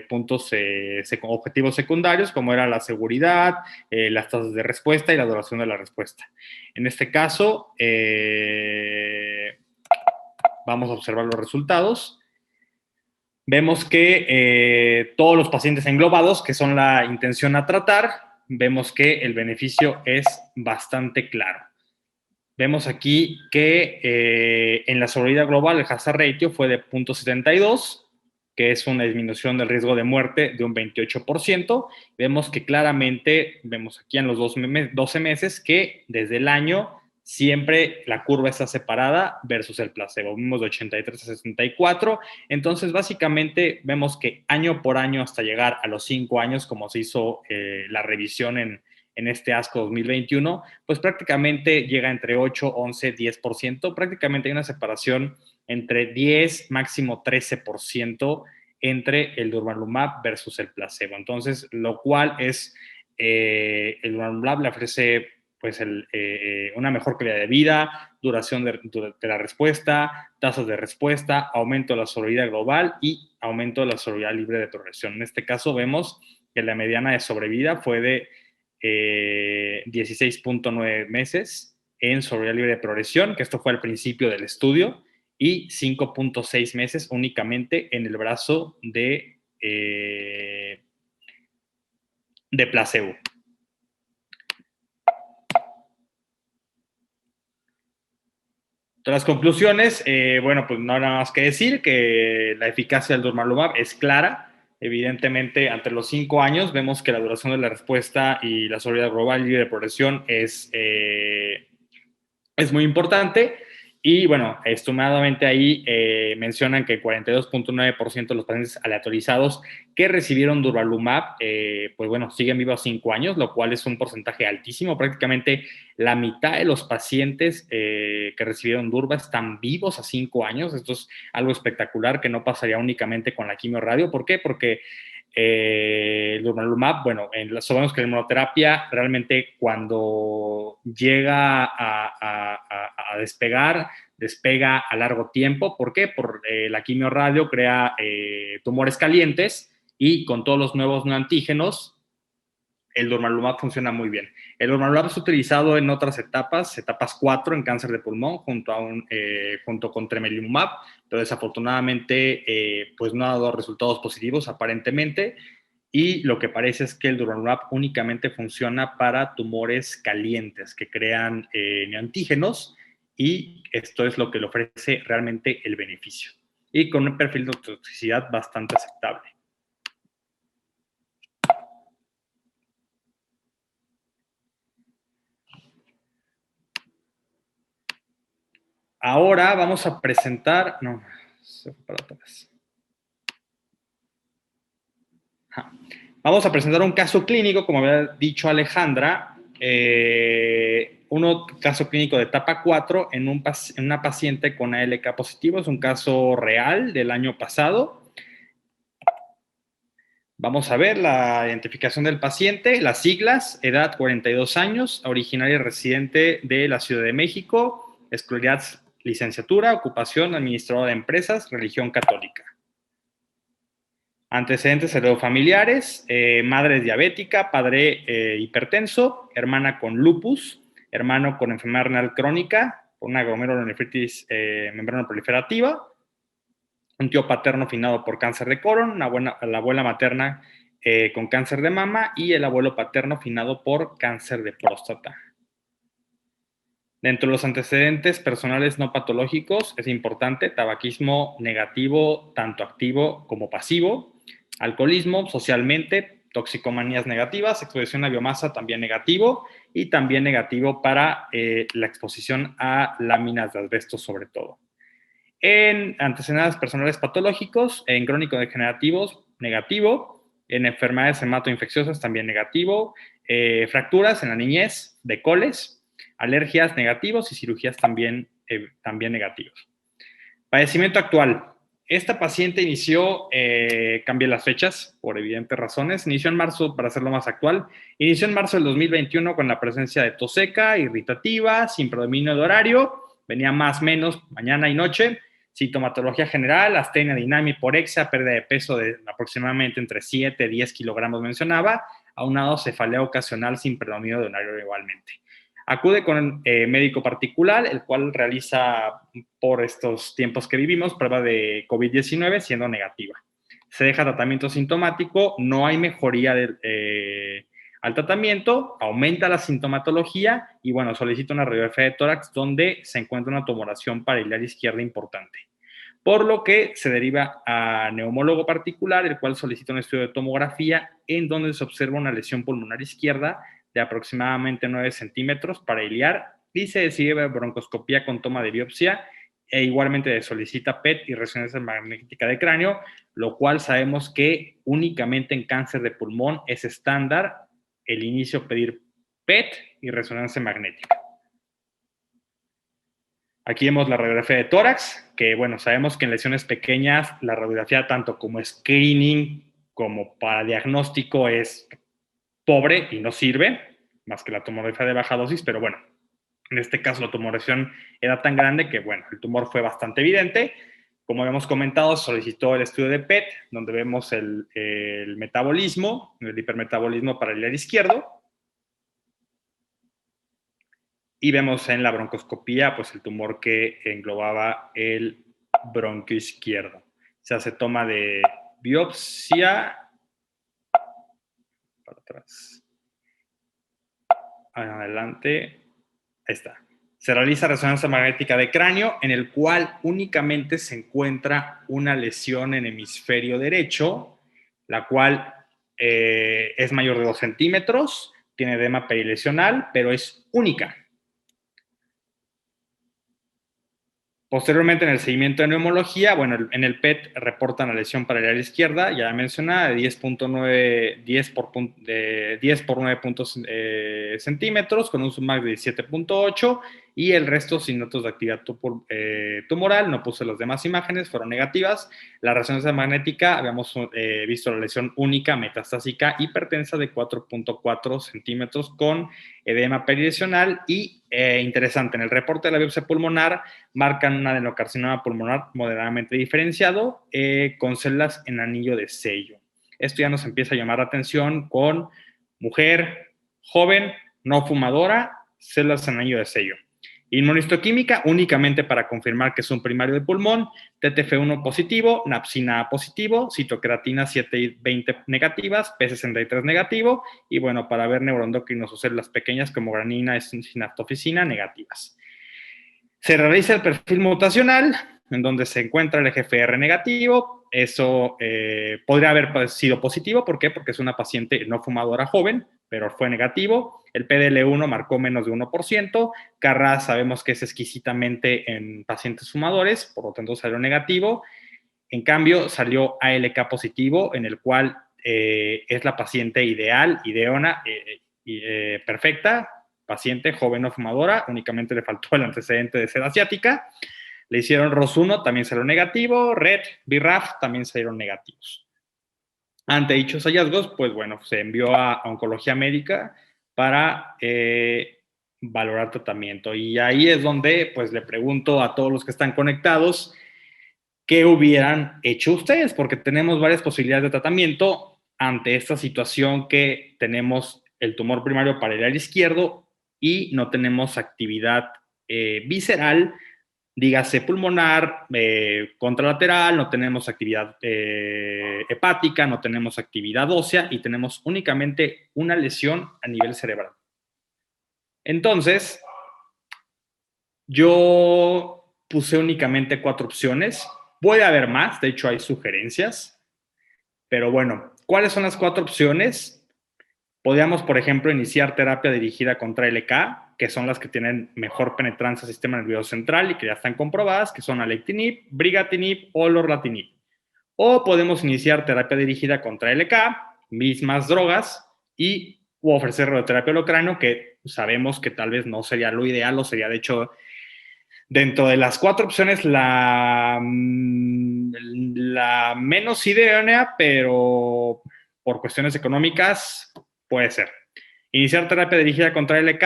puntos, objetivos secundarios, como era la seguridad, las tasas de respuesta y la duración de la respuesta. En este caso, vamos a observar los resultados. Vemos que todos los pacientes englobados, que son la intención a tratar, vemos que el beneficio es bastante claro. Vemos aquí que en la sobrevida global el hazard ratio fue de 0.72, que es una disminución del riesgo de muerte de un 28%. Vemos que claramente, vemos aquí en los 12 meses, que desde el año siempre la curva está separada versus el placebo. Vimos de 83 a 64. Entonces, básicamente, vemos que año por año hasta llegar a los 5 años, como se hizo la revisión en este ASCO 2021, pues prácticamente llega entre 8, 11, 10%. Prácticamente hay una separación entre 10, máximo 13% entre el durvalumab versus el placebo. Entonces, lo cual es, el durvalumab le ofrece pues una mejor calidad de vida, duración de la respuesta, tasas de respuesta, aumento de la sobrevida global y aumento de la sobrevida libre de progresión. En este caso vemos que la mediana de sobrevida fue de 16.9 meses en sobrevida libre de progresión, que esto fue al principio del estudio, y 5.6 meses únicamente en el brazo de placebo. Las conclusiones, bueno, pues no hay nada más que decir, que la eficacia del durvalumab es clara. Evidentemente, entre los 5 años vemos que la duración de la respuesta y la sobrevida global y de progresión es muy importante. Y bueno, estimadamente ahí mencionan que 42.9% de los pacientes aleatorizados que recibieron durvalumab, pues bueno, siguen vivos 5 años, lo cual es un porcentaje altísimo. Prácticamente la mitad de los pacientes que recibieron durva están vivos a 5 años. Esto es algo espectacular que no pasaría únicamente con la quimio-radio. ¿Por qué? Porque el durvalumab, bueno, sabemos que la inmunoterapia realmente cuando llega a despegar, despega a largo tiempo. ¿Por qué? Por la quimio-radio crea tumores calientes y con todos los nuevos neoantígenos, el durvalumab funciona muy bien. El durvalumab es utilizado en otras etapas 4 en cáncer de pulmón junto con tremelimumab, pero desafortunadamente pues no ha dado resultados positivos aparentemente, y lo que parece es que el durvalumab únicamente funciona para tumores calientes que crean neoantígenos, y esto es lo que le ofrece realmente el beneficio, y con un perfil de toxicidad bastante aceptable. Ahora vamos a presentar, no, se fue para atrás. Vamos a presentar un caso clínico, como había dicho Alejandra, un caso clínico de etapa 4 en una paciente con ALK positivo. Es un caso real del año pasado. Vamos a ver la identificación del paciente, las siglas: edad 42 años, originaria y residente de la Ciudad de México, escolaridad licenciatura, ocupación administradora de empresas, religión católica. Antecedentes heredofamiliares: madre diabética, padre hipertenso, hermana con lupus, hermano con enfermedad renal crónica, una glomerulonefritis membrana proliferativa, un tío paterno finado por cáncer de colon, la abuela materna con cáncer de mama y el abuelo paterno finado por cáncer de próstata. Dentro de los antecedentes personales no patológicos es importante: tabaquismo negativo, tanto activo como pasivo, alcoholismo socialmente, toxicomanías negativas, exposición a biomasa también negativo, y también negativo para la exposición a láminas de asbesto sobre todo. En antecedentes personales patológicos, en crónico-degenerativos, negativo, en enfermedades hematoinfecciosas también negativo, fracturas en la niñez de coles, alergias negativos y cirugías también negativos. Padecimiento actual. Esta paciente inició, cambié las fechas por evidentes razones, inició en marzo, para hacerlo más actual, inició en marzo del 2021 con la presencia de tos seca, irritativa, sin predominio de horario, venía más o menos mañana y noche, sintomatología general, astenia, dinamia, hiporexia, pérdida de peso de aproximadamente entre 7 y 10 kilogramos mencionaba, aunado cefalea ocasional sin predominio de horario igualmente. Acude con médico particular, el cual realiza, por estos tiempos que vivimos, prueba de COVID-19 siendo negativa. Se deja tratamiento sintomático, no hay mejoría al tratamiento, aumenta la sintomatología y, bueno, solicita una radiografía de tórax donde se encuentra una tumoración parietal izquierda importante. por lo que se deriva a neumólogo particular, el cual solicita un estudio de tomografía en donde se observa una lesión pulmonar izquierda de aproximadamente 9 centímetros para iliar y se decide broncoscopía con toma de biopsia e igualmente solicita PET y resonancia magnética de cráneo, lo cual sabemos que únicamente en cáncer de pulmón es estándar el inicio pedir PET y resonancia magnética. Aquí vemos la radiografía de tórax, que bueno, sabemos que en lesiones pequeñas la radiografía tanto como screening como para diagnóstico es pobre y no sirve, más que la tomografía de baja dosis, pero bueno, en este caso la tumorización era tan grande que bueno, el tumor fue bastante evidente. Como habíamos comentado, solicitó el estudio de PET, donde vemos el metabolismo, el hipermetabolismo para el iliar izquierdo. Y vemos en la broncoscopía, pues el tumor que englobaba el bronquio izquierdo. Se hace toma de biopsia. Para atrás. Adelante. Ahí está. Se realiza resonancia magnética de cráneo, en el cual únicamente se encuentra una lesión en hemisferio derecho, la cual es mayor de 2 centímetros, tiene edema perilesional, pero es única. Posteriormente, en el seguimiento de neumología, bueno, en el PET reportan la lesión para el área izquierda, ya mencionada, de 10 por 9 centímetros, con un Sumax de 17.8, y el resto sin datos de actividad tumoral. No puse las demás imágenes, fueron negativas. La resonancia magnética, habíamos visto la lesión única metastásica hipertensa de 4.4 centímetros con edema perilesional y, interesante, en el reporte de la biopsia pulmonar marcan un adenocarcinoma pulmonar moderadamente diferenciado con células en anillo de sello. Esto ya nos empieza a llamar la atención con mujer, joven, no fumadora, células en anillo de sello. Inmunistoquímica únicamente para confirmar que es un primario de pulmón, TTF1 positivo, napsina A positivo, citocreatina 7 y 20 negativas, P63 negativo, y bueno, para ver neuroendocrinos o células pequeñas como granina, sinaptofisina negativas. Se realiza el perfil mutacional, en donde se encuentra el EGFR negativo. Eso podría haber sido positivo. ¿Por qué? Porque es una paciente no fumadora joven, pero fue negativo. El PDL1 marcó menos de 1%. KRAS sabemos que es exquisitamente en pacientes fumadores, por lo tanto salió negativo. En cambio, salió ALK positivo, en el cual es la paciente ideal, ideona, perfecta, paciente joven no fumadora, únicamente le faltó el antecedente de ser asiática. Le hicieron ROS1, también salió negativo, RET, BRAF también salieron negativos. Ante dichos hallazgos, pues bueno, se envió a oncología médica para valorar tratamiento. Y ahí es donde pues le pregunto a todos los que están conectados, ¿qué hubieran hecho ustedes? Porque tenemos varias posibilidades de tratamiento ante esta situación que tenemos el tumor primario para el área izquierdo y no tenemos actividad visceral, dígase pulmonar, contralateral, no tenemos actividad hepática, no tenemos actividad ósea y tenemos únicamente una lesión a nivel cerebral. Entonces, yo puse únicamente 4 opciones. Puede haber más, de hecho hay sugerencias, pero bueno, ¿cuáles son las 4 opciones? Podríamos, por ejemplo, iniciar terapia dirigida contra LK, que son las que tienen mejor penetrancia al sistema nervioso central y que ya están comprobadas, que son alectinib, brigatinib o lorlatinib. O podemos iniciar terapia dirigida contra LK, mismas drogas, o ofrecer radioterapia holocráneo, que sabemos que tal vez no sería lo ideal, o sería, de hecho, dentro de las 4 opciones, la menos idónea, pero por cuestiones económicas puede ser. Iniciar terapia dirigida contra LK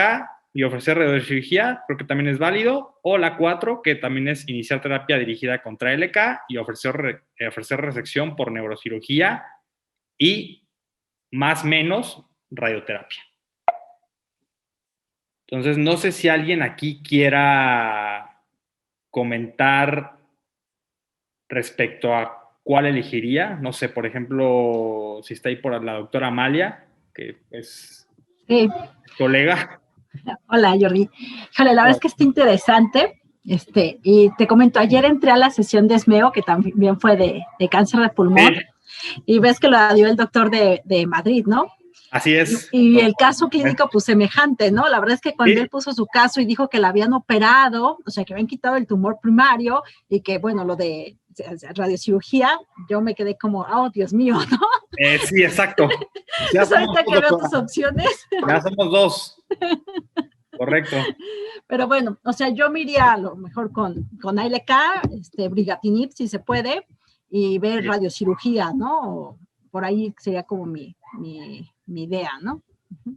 y ofrecer radiocirugía, creo que también es válido. O la 4, que también es iniciar terapia dirigida contra LK y ofrecer resección por neurocirugía y más menos radioterapia. Entonces, no sé si alguien aquí quiera comentar respecto a cuál elegiría. No sé, por ejemplo, si está ahí por la doctora Amalia, que es colega. Hola, Jordi. Híjole, la verdad es que está interesante. Y te comento, ayer entré a la sesión de ESMEO, que también fue de cáncer de pulmón, y ves que lo dio el doctor de Madrid, ¿no? Así es. Y el caso clínico, pues semejante, ¿no? La verdad es que cuando él puso su caso y dijo que la habían operado, o sea, que habían quitado el tumor primario y que, bueno, lo de radiocirugía, yo me quedé como, oh, Dios mío, ¿no? Sí, exacto. Ya pues ahorita que veo tus opciones. Ya somos dos. Correcto. Pero bueno, o sea, yo me iría a lo mejor con ALK, brigatinib, si se puede, y ver radiocirugía, ¿no? O por ahí sería como mi idea, ¿no?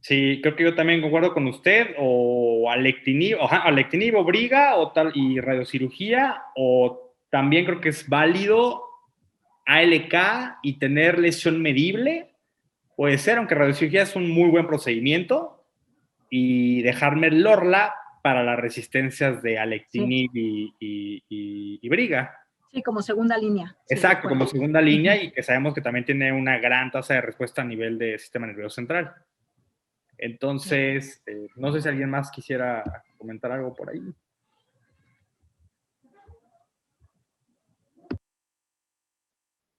Sí, creo que yo también concuerdo con usted, o alectinib o briga, o tal, y radiocirugía, o también creo que es válido ALK y tener lesión medible, puede ser, aunque radiocirugía es un muy buen procedimiento, y dejarme el Lorla para las resistencias de alectinib y briga. Sí, como segunda línea. Exacto, como segunda línea, y que sabemos que también tiene una gran tasa de respuesta a nivel de sistema nervioso central. Entonces, no sé si alguien más quisiera comentar algo por ahí.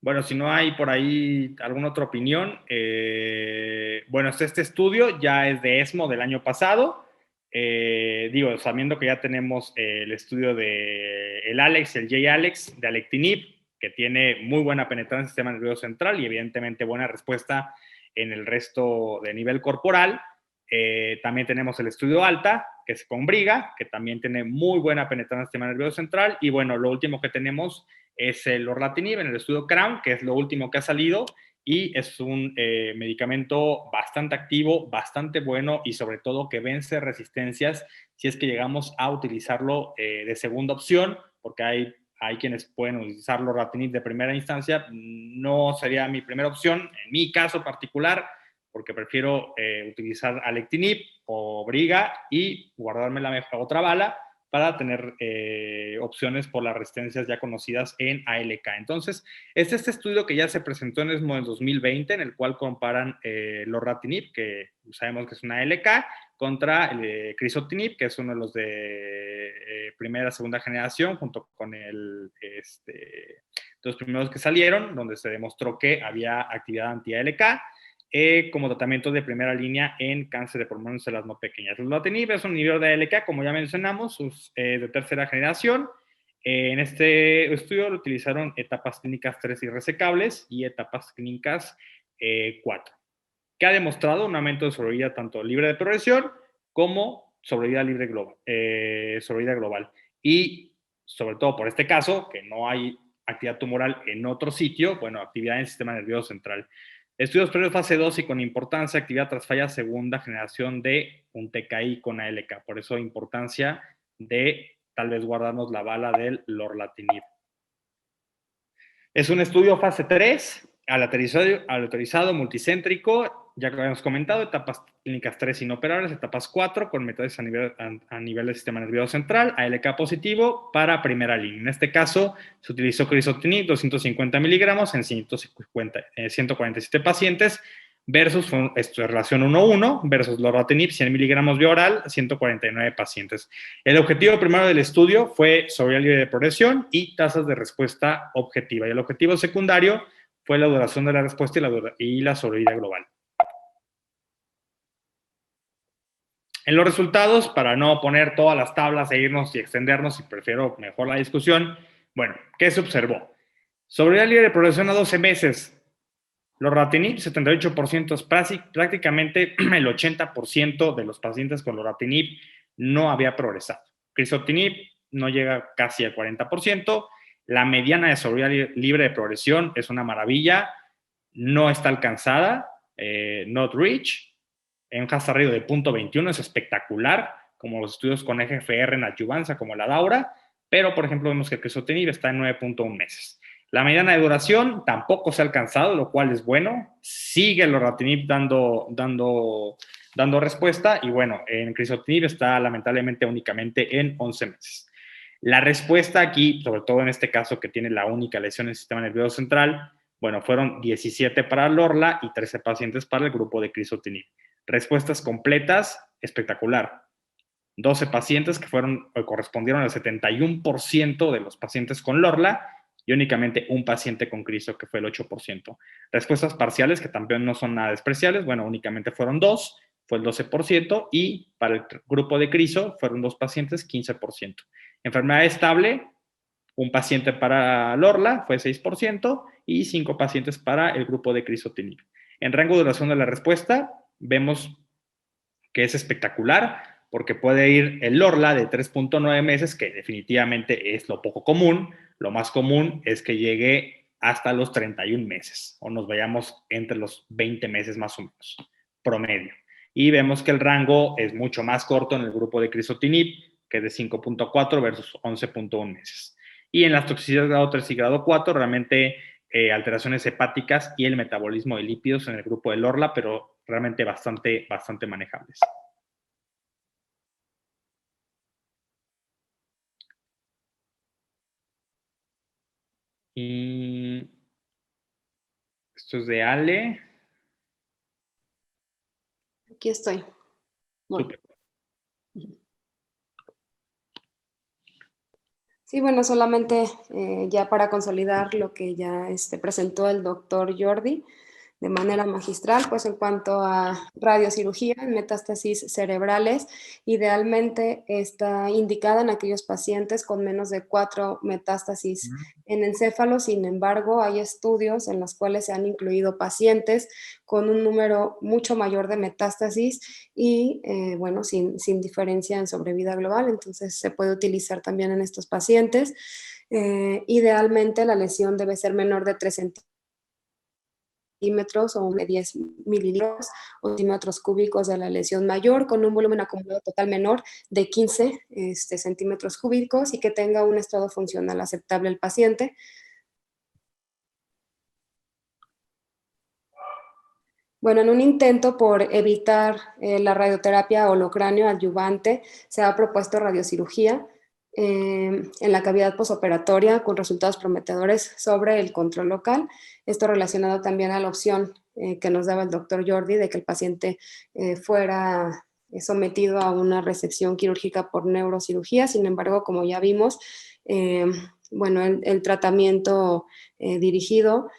Bueno, si no hay por ahí alguna otra opinión, bueno, este estudio ya es de ESMO del año pasado. Digo, sabiendo que ya tenemos el estudio de el J-ALEX de alectinib, que tiene muy buena penetración en el sistema nervioso central y evidentemente buena respuesta en el resto de nivel corporal. También tenemos el estudio ALTA, que es con briga, que también tiene muy buena penetración en el sistema nervioso central. Y bueno, lo último que tenemos es el lorlatinib en el estudio CROWN, que es lo último que ha salido, y es un medicamento bastante activo, bastante bueno, y sobre todo que vence resistencias si es que llegamos a utilizarlo de segunda opción, porque hay quienes pueden utilizar lorlatinib de primera instancia. No sería mi primera opción, en mi caso particular, porque prefiero utilizar alectinib o briga y guardarme la otra bala para tener opciones por las resistencias ya conocidas en ALK. Entonces, este estudio que ya se presentó en ESMO en 2020, en el cual comparan lorlatinib, que sabemos que es una ALK, contra el crizotinib, que es uno de los de primera, segunda generación, junto con los primeros que salieron, donde se demostró que había actividad anti-ALK, como tratamiento de primera línea en cáncer de pulmón en células no pequeñas. El lorlatinib es un inhibidor de ALK, como ya mencionamos, de tercera generación. En este estudio lo utilizaron etapas clínicas 3 irresecables y etapas clínicas 4, que ha demostrado un aumento de sobrevida tanto libre de progresión como sobrevida libre global, sobrevida global. Y sobre todo por este caso, que no hay actividad tumoral en otro sitio, bueno, actividad en el sistema nervioso central. Estudios previos fase 2 y con importancia, actividad tras falla segunda generación de un TKI con ALK. Por eso importancia de tal vez guardarnos la bala del lorlatinib. Es un estudio fase 3, aleatorizado, multicéntrico, ya que habíamos comentado, etapas clínicas 3 inoperables, etapas 4 con metástasis a nivel del sistema nervioso central, ALK positivo para primera línea. En este caso, se utilizó crizotinib 250 miligramos en 147 pacientes versus relación 1:1 versus lorlatinib 100 miligramos vía oral, 149 pacientes. El objetivo primero del estudio fue sobrevida libre de progresión y tasas de respuesta objetiva. Y el objetivo secundario fue la duración de la respuesta y la sobrevida global. En los resultados, para no poner todas las tablas e irnos y extendernos, y prefiero mejor la discusión, bueno, ¿qué se observó? Sobrevida libre de progresión a 12 meses. Lorlatinib, 78%, prácticamente el 80% de los pacientes con lorlatinib no había progresado. Crizotinib no llega casi al 40%. La mediana de sobrevida libre de progresión es una maravilla. No está alcanzada, not reach. En un hazard ratio de 0.21 es espectacular, como los estudios con EGFR en adyuvancia, como la DAURA, pero, por ejemplo, vemos que el crizotinib está en 9.1 meses. La mediana de duración tampoco se ha alcanzado, lo cual es bueno. Sigue el lorlatinib dando respuesta, y bueno, en crizotinib está lamentablemente únicamente en 11 meses. La respuesta aquí, sobre todo en este caso que tiene la única lesión en el sistema nervioso central, bueno, fueron 17 para Lorla y 13 pacientes para el grupo de crizotinib. Respuestas completas, espectacular. 12 pacientes que correspondieron al 71% de los pacientes con LORLA y únicamente un paciente con criso, que fue el 8%. Respuestas parciales, que también no son nada despreciables, bueno, únicamente fueron 2, fue el 12%, y para el grupo de criso fueron 2 pacientes, 15%. Enfermedad estable, un paciente para LORLA fue 6% y 5 pacientes para el grupo de crisotinib. En rango de duración de la respuesta, vemos que es espectacular, porque puede ir el LORLA de 3.9 meses, que definitivamente es lo poco común. Lo más común es que llegue hasta los 31 meses, o nos vayamos entre los 20 meses más o menos, promedio. Y vemos que el rango es mucho más corto en el grupo de crisotinib, que es de 5.4 versus 11.1 meses. Y en las toxicidades grado 3 y grado 4, realmente alteraciones hepáticas y el metabolismo de lípidos en el grupo de LORLA, pero realmente bastante manejables. Y esto es de Ale. Aquí estoy. Bueno. Sí, bueno, solamente ya para consolidar lo que ya presentó el doctor Jordi de manera magistral, pues en cuanto a radiocirugía en metástasis cerebrales, idealmente está indicada en aquellos pacientes con menos de 4 metástasis en encéfalo. Sin embargo, hay estudios en los cuales se han incluido pacientes con un número mucho mayor de metástasis y, bueno, sin diferencia en sobrevida global, entonces se puede utilizar también en estos pacientes. Idealmente la lesión debe ser menor de 3 centímetros o de 10 mililitros o centímetros cúbicos de la lesión mayor, con un volumen acumulado total menor de 15 centímetros cúbicos y que tenga un estado funcional aceptable el paciente. Bueno, en un intento por evitar la radioterapia holocráneo adyuvante, se ha propuesto radiocirugía en la cavidad posoperatoria con resultados prometedores sobre el control local. Esto relacionado también a la opción que nos daba el doctor Jordi de que el paciente fuera sometido a una resección quirúrgica por neurocirugía. Sin embargo, como ya vimos, bueno, el tratamiento dirigido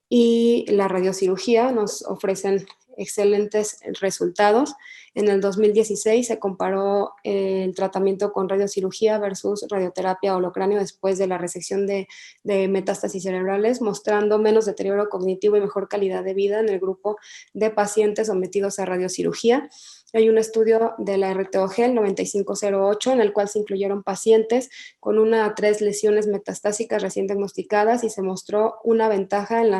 y la radiocirugía nos ofrecen excelentes resultados. En el 2016 se comparó el tratamiento con radiocirugía versus radioterapia holocráneo después de la resección de metástasis cerebrales, mostrando menos deterioro cognitivo y mejor calidad de vida en el grupo de pacientes sometidos a radiocirugía. Hay un estudio de la RTOGEL 9508 en el cual se incluyeron pacientes con 1 a 3 lesiones metastásicas recién diagnosticadas y se mostró una ventaja en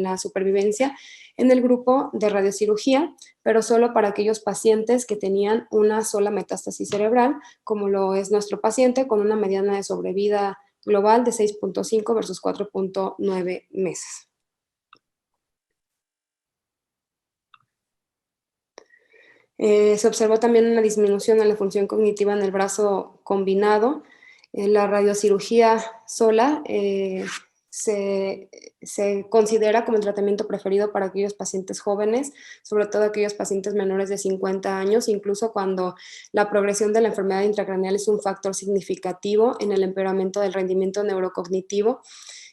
la supervivencia en el grupo de radiocirugía, pero solo para aquellos pacientes que tenían una sola metástasis cerebral, como lo es nuestro paciente, con una mediana de sobrevida global de 6.5 versus 4.9 meses. Se observó también una disminución en la función cognitiva en el brazo combinado. La radiocirugía sola se considera como el tratamiento preferido para aquellos pacientes jóvenes, sobre todo aquellos pacientes menores de 50 años, incluso cuando la progresión de la enfermedad intracraneal es un factor significativo en el empeoramiento del rendimiento neurocognitivo.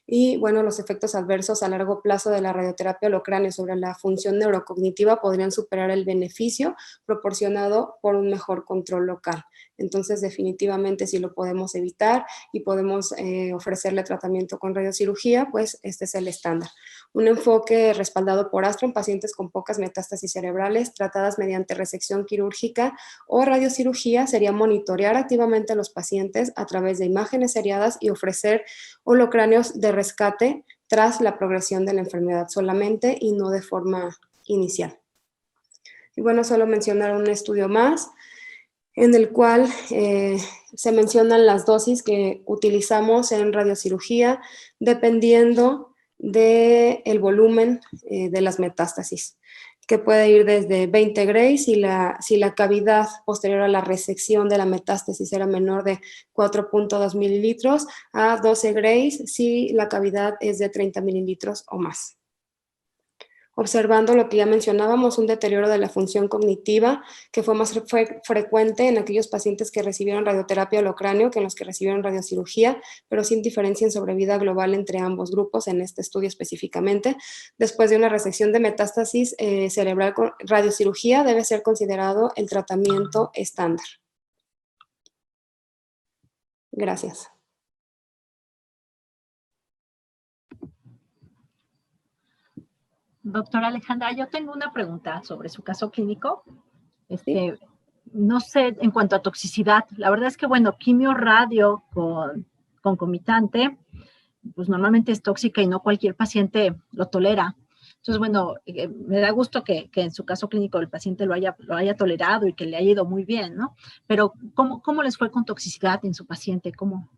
Y bueno, los efectos adversos a largo plazo de la radioterapia holocráneo sobre la función neurocognitiva podrían superar el beneficio proporcionado por un mejor control local. Entonces, definitivamente, si lo podemos evitar y podemos ofrecerle tratamiento con radiocirugía, pues este es el estándar. Un enfoque respaldado por ASTRO en pacientes con pocas metástasis cerebrales tratadas mediante resección quirúrgica o radiocirugía sería monitorear activamente a los pacientes a través de imágenes seriadas y ofrecer holocráneos de rescate tras la progresión de la enfermedad solamente y no de forma inicial. Y bueno, solo mencionar un estudio más en el cual se mencionan las dosis que utilizamos en radiocirugía dependiendo del volumen de las metástasis, que puede ir desde 20 Gray si la cavidad posterior a la resección de la metástasis era menor de 4.2 mililitros, a 12 Gray si la cavidad es de 30 mililitros o más. observando lo que ya mencionábamos, un deterioro de la función cognitiva que fue más frecuente en aquellos pacientes que recibieron radioterapia holocráneo que en los que recibieron radiocirugía, pero sin diferencia en sobrevida global entre ambos grupos, en este estudio específicamente. Después de una resección de metástasis cerebral con radiocirugía, debe ser considerado el tratamiento estándar. Gracias. Doctora Alejandra, yo tengo una pregunta sobre su caso clínico. No sé, en cuanto a toxicidad, la verdad es que, bueno, quimio radio con concomitante, pues normalmente es tóxica y no cualquier paciente lo tolera. Entonces, bueno, me da gusto que en su caso clínico el paciente lo haya tolerado y que le haya ido muy bien, ¿no? Pero, ¿cómo les fue con toxicidad en su paciente? ¿Cómo?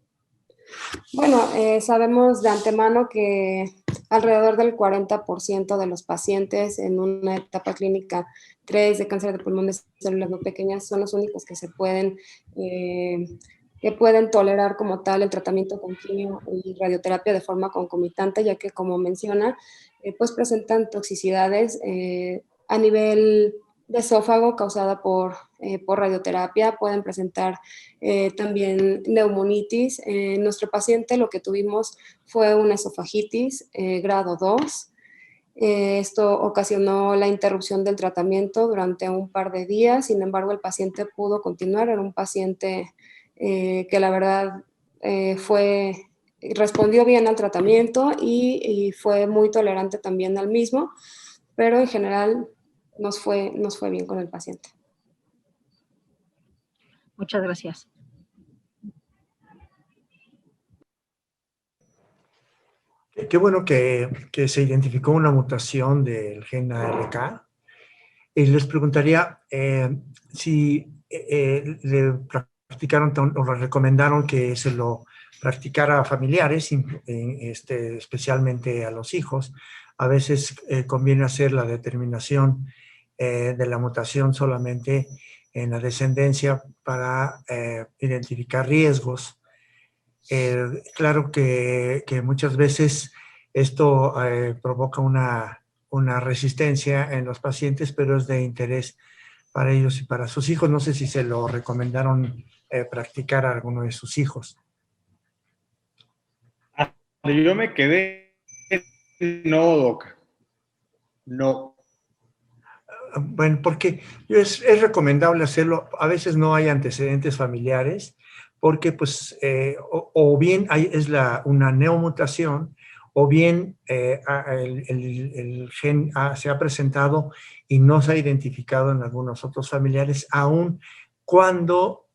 Bueno, sabemos de antemano que alrededor del 40% de los pacientes en una etapa clínica 3 de cáncer de pulmón de células no pequeñas son los únicos que pueden tolerar como tal el tratamiento con quimio y radioterapia de forma concomitante, ya que, como menciona, pues presentan toxicidades a nivel de esófago causada por radioterapia, pueden presentar también neumonitis. En nuestro paciente lo que tuvimos fue una esofagitis grado 2. Esto ocasionó la interrupción del tratamiento durante un par de días, sin embargo el paciente pudo continuar, era un paciente que la verdad respondió bien al tratamiento y fue muy tolerante también al mismo, pero en general nos fue bien con el paciente. Muchas gracias. Qué bueno que se identificó una mutación del gen ALK. Y les preguntaría si le practicaron o le recomendaron que se lo practicara a familiares, especialmente a los hijos. A veces conviene hacer la determinación de la mutación solamente en la descendencia para identificar riesgos. Claro que muchas veces esto provoca una resistencia en los pacientes, pero es de interés para ellos y para sus hijos. No sé si se lo recomendaron practicar a alguno de sus hijos. Yo me quedé, no, Doc. No. Bueno, porque es recomendable hacerlo. A veces no hay antecedentes familiares, porque pues o bien es una neomutación, o bien el gen se ha presentado y no se ha identificado en algunos otros familiares, aun cuando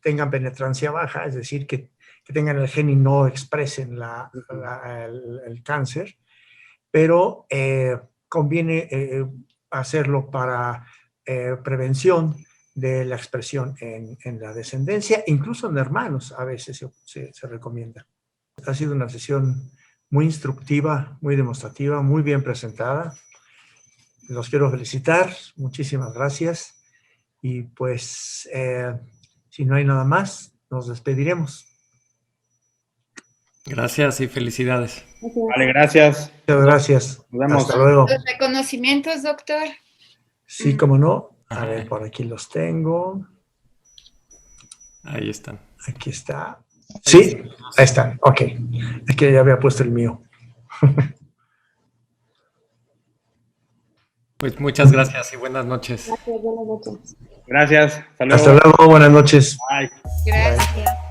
tengan penetrancia baja, es decir, que tengan el gen y no expresen el cáncer, pero conviene hacerlo para prevención de la expresión en la descendencia, incluso en hermanos a veces se recomienda. Ha sido una sesión muy instructiva, muy demostrativa, muy bien presentada. Los quiero felicitar, muchísimas gracias. Y pues, si no hay nada más, nos despediremos. Gracias y felicidades. Vale, gracias. Muchas gracias. Nos vemos. Hasta luego. ¿Los reconocimientos, doctor? Sí, cómo no. A Ajá. ver, por aquí los tengo. Ahí están. Aquí está. Sí, ahí están. Ok. Aquí ya había puesto el mío. Pues muchas gracias y buenas noches. Gracias, buenas noches. Gracias. Hasta luego. Hasta luego. Buenas noches. Bye. Gracias.